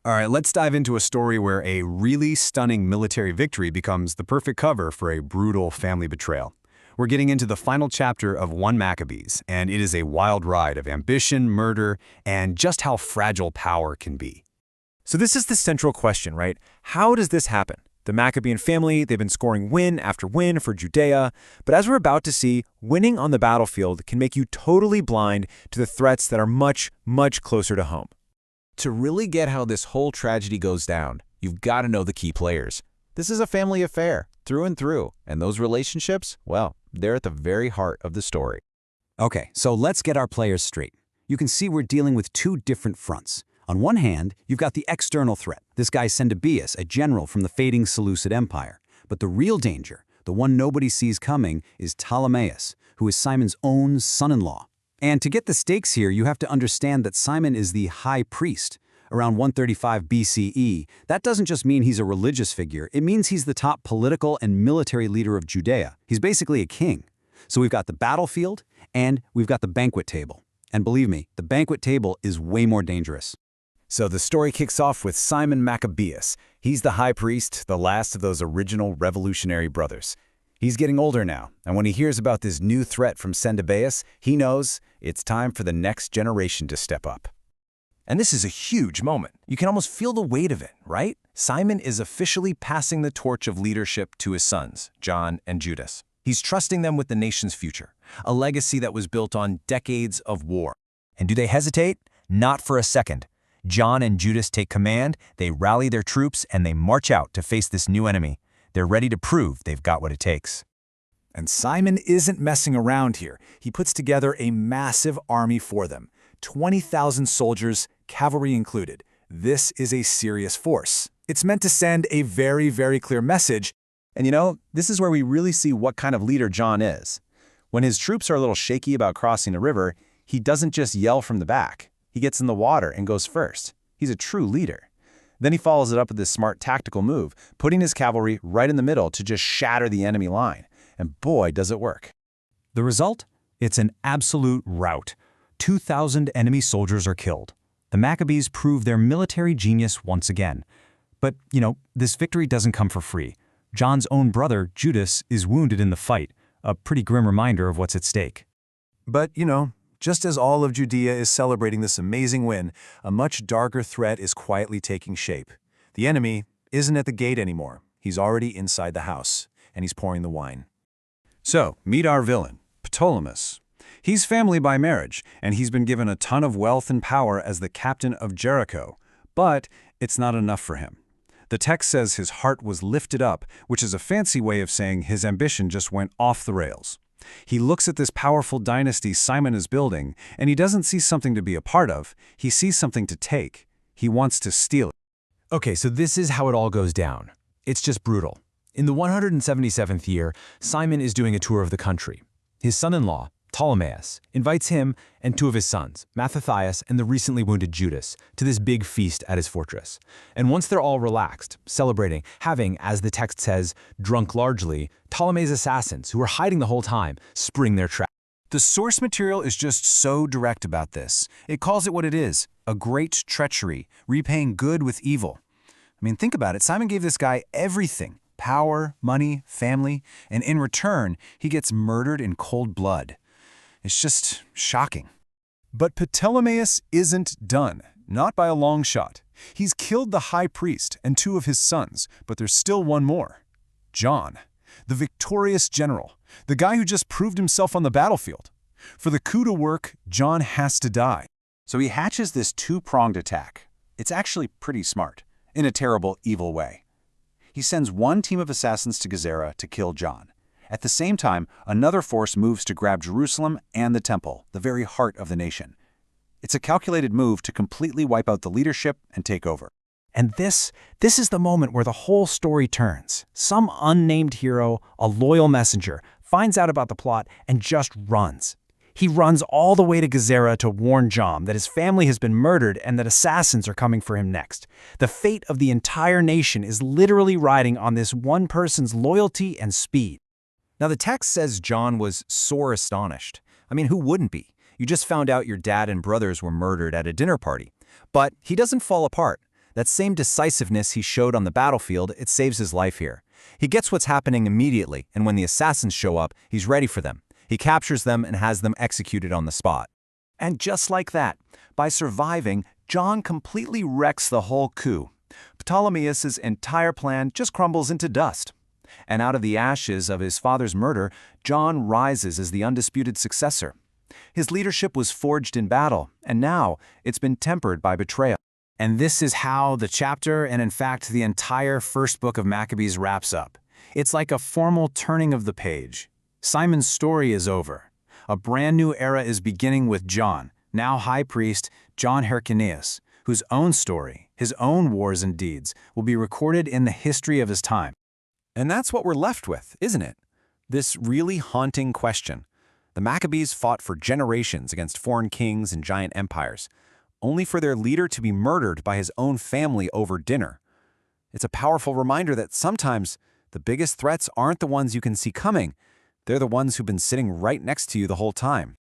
All right, let's dive into a story where a really stunning military victory becomes the perfect cover for a brutal family betrayal. We're getting into the final chapter of 1 Maccabees, and it is a wild ride of ambition, murder, and just how fragile power can be. So this is the central question, right? How does this happen? The Maccabean family, they've been scoring win after win for Judea, but as we're about to see, winning on the battlefield can make you totally blind to the threats that are much, much closer to home. To really get how this whole tragedy goes down, you've got to know the key players. This is a family affair, through and through, and those relationships, well, they're at the very heart of the story. Okay, so let's get our players straight. You can see we're dealing with two different fronts. On one hand, you've got the external threat, this guy Sendebeus, a general from the fading Seleucid Empire. But the real danger, the one nobody sees coming, is Ptolemaeus, who is Simon's own son-in-law. And to get the stakes here, you have to understand that Simon is the high priest. Around 135 BCE, that doesn't just mean he's a religious figure, it means he's the top political and military leader of Judea. He's basically a king. So we've got the battlefield, and we've got the banquet table. And believe me, the banquet table is way more dangerous. So the story kicks off with Simon Maccabeus. He's the high priest, the last of those original revolutionary brothers. He's getting older now, and when he hears about this new threat from Sendebeus, he knows it's time for the next generation to step up. And this is a huge moment. You can almost feel the weight of it, right? Simon is officially passing the torch of leadership to his sons, John and Judas. He's trusting them with the nation's future, a legacy that was built on decades of war. And do they hesitate? Not for a second. John and Judas take command, they rally their troops, and they march out to face this new enemy. They're ready to prove they've got what it takes. And Simon isn't messing around here. He puts together a massive army for them. 20,000 soldiers, cavalry included. This is a serious force. It's meant to send a very, very clear message. And you know, this is where we really see what kind of leader John is. When his troops are a little shaky about crossing the river, he doesn't just yell from the back. He gets in the water and goes first. He's a true leader. Then he follows it up with this smart tactical move, putting his cavalry right in the middle to just shatter the enemy line. And boy, does it work. The result? It's an absolute rout. 2,000 enemy soldiers are killed. The Maccabees prove their military genius once again. But, this victory doesn't come for free. John's own brother, Judas, is wounded in the fight, a pretty grim reminder of what's at stake. But, just as all of Judea is celebrating this amazing win, a much darker threat is quietly taking shape. The enemy isn't at the gate anymore. He's already inside the house, and he's pouring the wine. So, meet our villain, Ptolemy. He's family by marriage, and he's been given a ton of wealth and power as the captain of Jericho. But it's not enough for him. The text says his heart was lifted up, which is a fancy way of saying his ambition just went off the rails. He looks at this powerful dynasty Simon is building, and he doesn't see something to be a part of. He sees something to take. He wants to steal it. Okay, so this is how it all goes down. It's just brutal. In the 177th year, Simon is doing a tour of the country. His son-in-law, Ptolemaeus, invites him and two of his sons, Mattathias and the recently wounded Judas, to this big feast at his fortress. And once they're all relaxed, celebrating, having, as the text says, drunk largely, Ptolemy's assassins, who were hiding the whole time, spring their trap. The source material is just so direct about this. It calls it what it is, a great treachery, repaying good with evil. I mean, think about it. Simon gave this guy everything, power, money, family, and in return, he gets murdered in cold blood. It's just shocking. But Ptolemaeus isn't done, not by a long shot. He's killed the high priest and two of his sons, but there's still one more. John, the victorious general, the guy who just proved himself on the battlefield. For the coup to work, John has to die. So he hatches this two-pronged attack. It's actually pretty smart, in a terrible, evil way. He sends one team of assassins to Gezerah to kill John. At the same time, another force moves to grab Jerusalem and the temple, the very heart of the nation. It's a calculated move to completely wipe out the leadership and take over. And this is the moment where the whole story turns. Some unnamed hero, a loyal messenger, finds out about the plot and just runs. He runs all the way to Gezerah to warn John that his family has been murdered and that assassins are coming for him next. The fate of the entire nation is literally riding on this one person's loyalty and speed. Now, the text says John was sore astonished. I mean, who wouldn't be? You just found out your dad and brothers were murdered at a dinner party. But he doesn't fall apart. That same decisiveness he showed on the battlefield, it saves his life here. He gets what's happening immediately, and when the assassins show up, he's ready for them. He captures them and has them executed on the spot. And just like that, by surviving, John completely wrecks the whole coup. Ptolemaeus' entire plan just crumbles into dust. And out of the ashes of his father's murder, John rises as the undisputed successor. His leadership was forged in battle, and now it's been tempered by betrayal. And this is how the chapter, and in fact the entire first book of Maccabees, wraps up. It's like a formal turning of the page. Simon's story is over. A brand new era is beginning with John, now high priest, John Hyrcanus, whose own story, his own wars and deeds, will be recorded in the history of his time. And that's what we're left with, isn't it? This really haunting question. The Maccabees fought for generations against foreign kings and giant empires, only for their leader to be murdered by his own family over dinner. It's a powerful reminder that sometimes the biggest threats aren't the ones you can see coming. They're the ones who've been sitting right next to you the whole time.